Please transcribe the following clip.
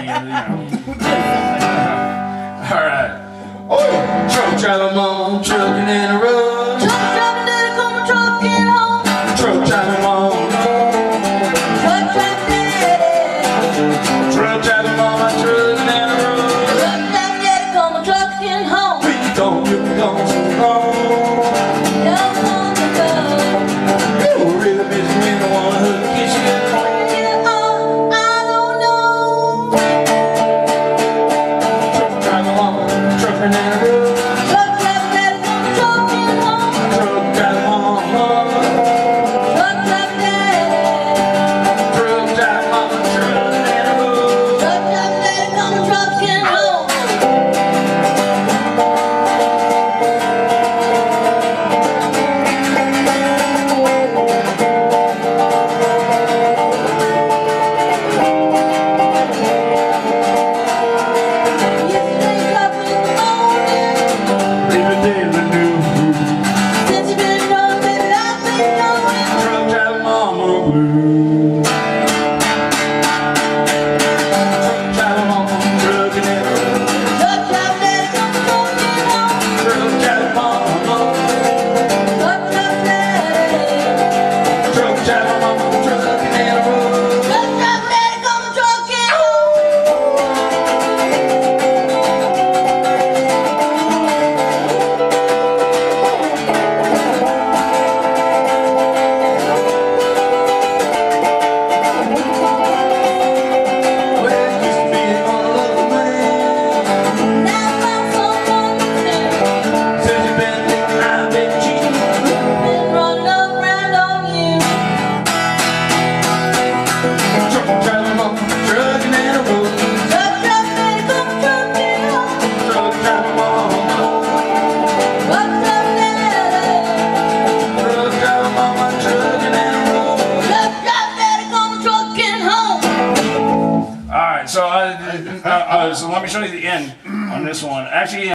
All right. Oh, truck driver mom, trucking in a road. Truck driving daddy, come trucking home. Truck driver mom. Truck driving daddy. Truck driver mom, I'm trucking in a road. Truck driving daddy, come trucking home. We don't so long. Don't want to go. You really miss me, I wanna hug and kiss you. Yeah, I don't know. Truck driver mom, trucking in a road. Truck driving daddy, come trucking home. Truck driver mom. Truck driving daddy. Truck driver mom, trucking in a road. Truck driving daddy, come trucking home. Yesterday, coffee in the morning. Baby, daily news. Since you've been gone, baby, I've been knowing. Truck driver mama blue. Truck driver mama, trucking in a road. Truck driving daddy, come trucking home. Truck driver mama. Truck driving daddy. Truck driver mama, trucking in a road. Truck driving daddy, come trucking home. Well, it used to be on a lovely man. Now I'm someone new. Since you've been thinking I've been cheating. Been running around on you. Truck driver mama, trucking in a road. Truck driving daddy, come trucking home. Truck driver mama. Truck driving daddy. Truck driver mama, trucking in a road. Truck driving daddy, come trucking home. All right, so let me show you the end on this one. Actually.